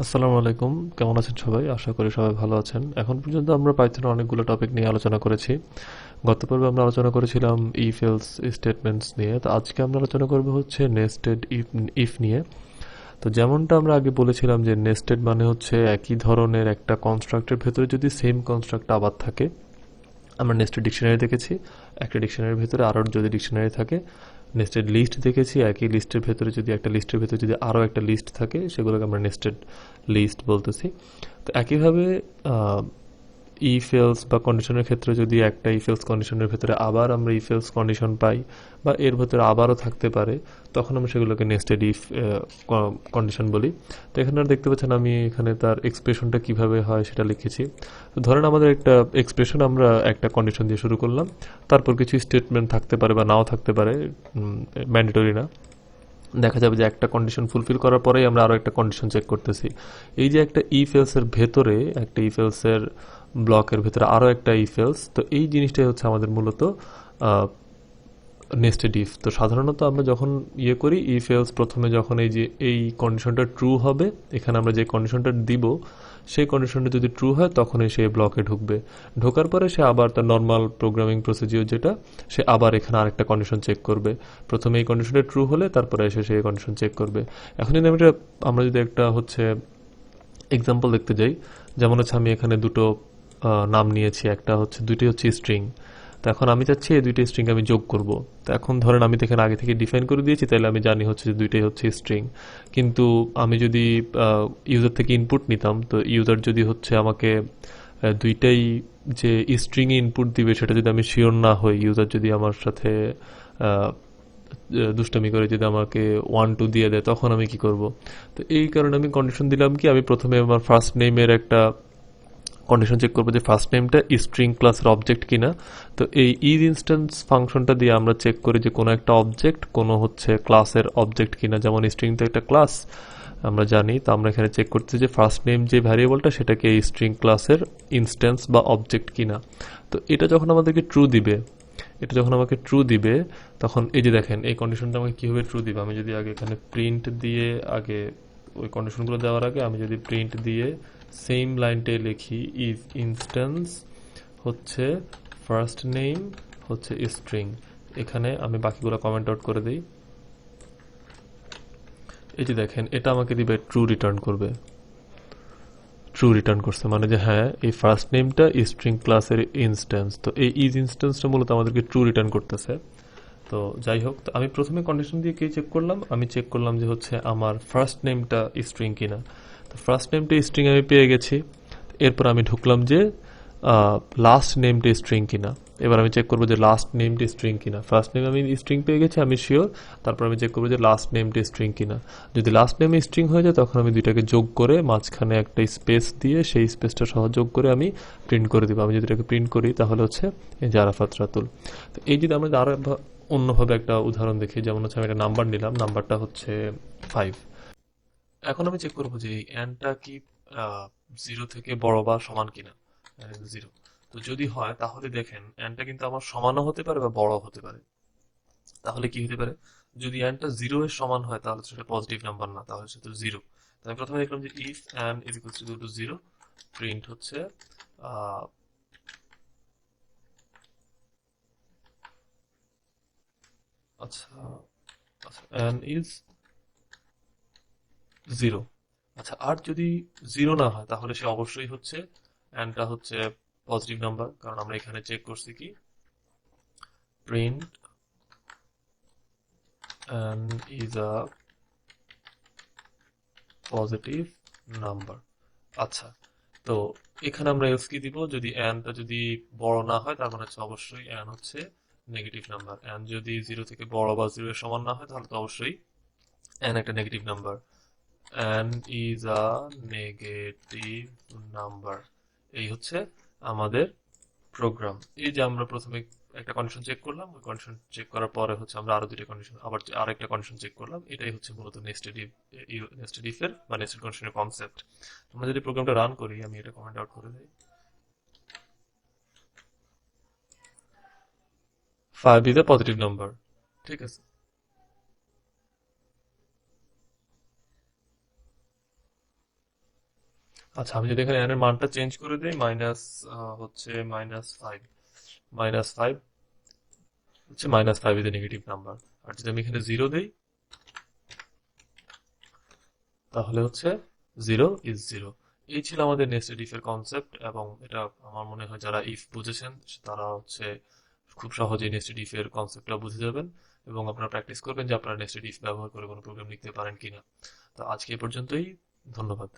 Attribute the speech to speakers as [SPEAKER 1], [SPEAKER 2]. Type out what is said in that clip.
[SPEAKER 1] আসসালামু আলাইকুম। কেমন আছেন সবাই? আশা করি সবাই ভালো আছেন। এখন পর্যন্ত আমরা পাইথনের অনেকগুলো টপিক নিয়ে আলোচনা করেছি। গত পর্বে আমরা আলোচনা করেছিলাম ইফ এলস স্টেটমেন্টস নিয়ে। তো আজকে আমরা আলোচনা করব হচ্ছে নেস্টেড ইফ ইফ নিয়ে। তো যেমনটা আমরা আগে বলেছিলাম যে নেস্টেড মানে হচ্ছে একই ধরনের একটা কনস্ট্রাক্টের ভেতরে যদি সেম কনস্ট্রাক্ট আবার থাকে। আমরা নেস্টেড ডিকশনারি দেখেছি। একটা ডিকশনারির ভেতরে আরও যদি ডিকশনারি থাকে। নেস্টেড লিস্ট দেখেছি, একই লিস্টের ভেতরে যদি একটা লিস্টের ভেতরে যদি আরও একটা লিস্ট থাকে সেগুলোকে আমরা নেস্টেড লিস্ট বলতেছি। তো একইভাবে ইফ এলস বা কন্ডিশনের ক্ষেত্রে যদি একটা ইফ এলস কন্ডিশনের ভেতরে আবার আমরা ইফ এলস কন্ডিশন পাই বা এর ভেতরে আবারও থাকতে পারে, তখন আমরা সেগুলোকে নেস্টেড ইফ কন্ডিশন বলি। তো এখানে দেখতে পাচ্ছেন আমি এখানে তার এক্সপ্রেশনটা কিভাবে হয় সেটা লিখেছি। তো ধরেন আমাদের একটা এক্সপ্রেশন, আমরা একটা কন্ডিশন দিয়ে শুরু করলাম, তারপর কিছু স্টেটমেন্ট থাকতে পারে বা নাও থাকতে পারে, ম্যান্ডেটরি না। দেখা যাবে যে একটা কন্ডিশন ফুলফিল করার পরেই আমরা আরও একটা কন্ডিশন চেক করতেছি। এই যে একটা ইফ এলস এর ভেতরে, একটা ইফ এলস এর ব্লকের ভেতরে আরও একটা ইফ এলস, তো এই জিনিসটাই হচ্ছে আমাদের মূলত নেস্টেড ইফ। তো সাধারণত আমরা যখন করি ইফ এলস, প্রথমে যখন এই যে এই কন্ডিশনটা ট্রু হবে, এখানে আমরা যে কন্ডিশনটা দিব সেই কন্ডিশনটা যদি ট্রু হয় তখনই সে ব্লকে ঢুকবে। ঢোকার পরে সে আবার তার নর্মাল প্রোগ্রামিং প্রসিজিওর যেটা, সে আবার এখানে আরেকটা কন্ডিশন চেক করবে। প্রথমে এই কন্ডিশনটা ট্রু হলে তারপরে এসে সেই কন্ডিশন চেক করবে। এখন যদি আমরা যদি একটা হচ্ছে এক্সাম্পল দেখতে যাই, যেমন হচ্ছে আমি এখানে দুটো নাম নিয়েছি, একটা হচ্ছে, দুইটি হচ্ছে স্ট্রিং। তো এখন আমি চাচ্ছি এই দুইটা স্ট্রিং আমি যোগ করব। তো এখন ধরেন আমি তো এখানে আগে থেকে ডিফাইন করে দিয়েছি, তাহলে আমি জানি হচ্ছে যে দুইটাই হচ্ছে স্ট্রিং। কিন্তু আমি যদি ইউজার থেকে ইনপুট নিতাম, তো ইউজার যদি হচ্ছে আমাকে দুইটাই যে স্ট্রিং ইনপুট দিবে সেটা যদি আমি শিওর না হই, ইউজার যদি আমার সাথে আহ, দুষ্টামি করে যদি আমাকে 1 2 দিয়ে দেয়, তখন আমি কি করব? তো এই কারণে আমি কন্ডিশন দিলাম কি, আমি প্রথমে আমার ফার্স্ট নেমের একটা কন্ডিশন চেক করবো যে ফার্স্ট নেমটা স্ট্রিং ক্লাসের অবজেক্ট কিনা। তো এই ইজ ইনস্ট্যান্স ফাংশনটা দিয়ে আমরা চেক করি যে কোনো একটা অবজেক্ট কোনো হচ্ছে ক্লাসের অবজেক্ট কিনা। যেমন স্ট্রিং তো একটা ক্লাস আমরা জানি, তো আমরা এখানে চেক করতে যে ফার্স্ট নেম যে ভ্যারিয়েবলটা সেটাকে এই স্ট্রিং ক্লাসের ইনস্ট্যান্স বা অবজেক্ট কিনা। তো এটা যখন আমাদেরকে ট্রু দিবে, এটা যখন আমাকে ট্রু দিবে, তখন এই যে দেখেন এই কন্ডিশনটা আমাকে কীভাবে ট্রু দিবে। আমি যদি আগে এখানে প্রিন্ট দিয়ে, আগে ওই কন্ডিশনগুলো দেওয়ার আগে আমি যদি প্রিন্ট দিয়ে সেম লাইনটাই লিখি, ইফ ইনস্ট্যান্স হচ্ছে ফার্স্ট নেম হচ্ছে স্ট্রিং, এখানে আমি বাকিগুলো কমেন্ট আউট করে দিই। এই যে দেখেন এটা আমাকে দিবে ট্রু রিটার্ন করবে। ট্রু রিটার্ন করছে মানে যে হ্যাঁ, এই ফার্স্ট নেমটা স্ট্রিং ক্লাসের ইনস্ট্যান্স। তো এই ইজ ইনস্ট্যান্সটা মূলত আমাদেরকে ট্রু রিটার্ন করতেছে। তো যাই হোক, তো আমি প্রথমে কন্ডিশন দিয়ে কি চেক করলাম, আমি চেক করলাম যে হচ্ছে আমার ফার্স্ট নেমটা স্ট্রিং কিনা। তো ফার্স্ট নেমটা স্ট্রিং আমি পেয়ে গেছি। এরপর আমি ঢুকলাম যে লাস্ট নেমটা স্ট্রিং কিনা। এবার আমি চেক করবো যে লাস্ট নেমটা স্ট্রিং কিনা। ফার্স্ট নেম আমি স্ট্রিং পেয়ে গেছি, আমি শিওর। তারপর আমি চেক করবো যে লাস্ট নেমটা স্ট্রিং কিনা। যদি লাস্ট নেম স্ট্রিং হয়ে যায় তখন আমি দুইটাকে যোগ করে মাঝখানে একটা স্পেস দিয়ে সেই স্পেসটা সহ যোগ করে আমি প্রিন্ট করে দিব। আমি যদি এটাকে প্রিন্ট করি তাহলে হচ্ছে এই যে আরাফাত রাতুল। তো এই যদি আমরা আরো অন্যভাবে একটা উদাহরণ দেখি, যেমন হচ্ছে আমি একটা নাম্বার নিলাম, নাম্বারটা হচ্ছে 5। এখন আমি চেক করবো যে এই এনটা কি 0 থেকে বড় বা সমান কিনা। 0। তো যদি হয় তাহলে দেখেন এনটা কিন্তু আমার সমানও হতে পারে বা বড় হতে পারে। তাহলে কি হতে পারে? যদি এনটা 0 এর সমান হয় তাহলে সেটা পজিটিভ নাম্বার না, তাহলে সেটা 0। আমি প্রথমে দেখলাম যে if N is equals to 0, print হচ্ছে আহ, আচ্ছা আচ্ছা এন ইজ 0। আচ্ছা, আর যদি 0 না হয় তাহলে সে অবশ্যই হচ্ছে এনটা হচ্ছে পজিটিভ নাম্বার, কারণ আমরা এখানে চেক করছি কি, print N is a positive number. আচ্ছা, তো এখানে আমরা এলস কি দিব, যদি এনটা যদি বড় না হয় তার মানে হচ্ছে অবশ্যই এন হচ্ছে নেগেটিভ নাম্বার। এন যদি 0 থেকে বড় বা 0 এর সমান না হয় তাহলে তো অবশ্যই এন একটা negative number. N is a negative number. এই হচ্ছে আমাদের প্রোগ্রাম। এই যে আমরা প্রথমে একটা কন্ডিশন চেক করলাম, ওই কন্ডিশন চেক করার পরে হচ্ছে আমরা আরো দুটো কন্ডিশন, আবার আরেকটা কন্ডিশন চেক করলাম। এটাই হচ্ছে মূলত নেস্টেড ইফ, নেস্টেড ইফ এর বা নেস্টেড কন্ডিশনের কনসেপ্ট। আমরা যদি প্রোগ্রামটা রান করি, আমি এটা কমেন্ট আউট করে দিই। 5 ইজ এ পজিটিভ নাম্বার। ঠিক আছে। আচ্ছা, আমি যদি এখানে এন এর মানটা চেঞ্জ করে দিই, মাইনাস হচ্ছে -5, -5 হচ্ছে -5 ইজ এ নেগেটিভ নাম্বার। আর যদি আমি এখানে 0 দিই, তাহলে হচ্ছে 0 ইজ 0। এই ছিল আমাদের নেস্টেড ইফ এর কনসেপ্ট, এবং এটা আমার মনে হয় যারা ইফ বুঝেছেন তারা হচ্ছে খুব সহজেই নেস্টেড ইফ এর কনসেপ্টটা বুঝে যাবেন, এবং আপনারা প্র্যাকটিস করবেন যে আপনারা নেস্টেড ইফ ব্যবহার করে কোনো প্রোগ্রাম লিখতে পারেন কিনা। তো আজকে এই পর্যন্তই। ধন্যবাদ।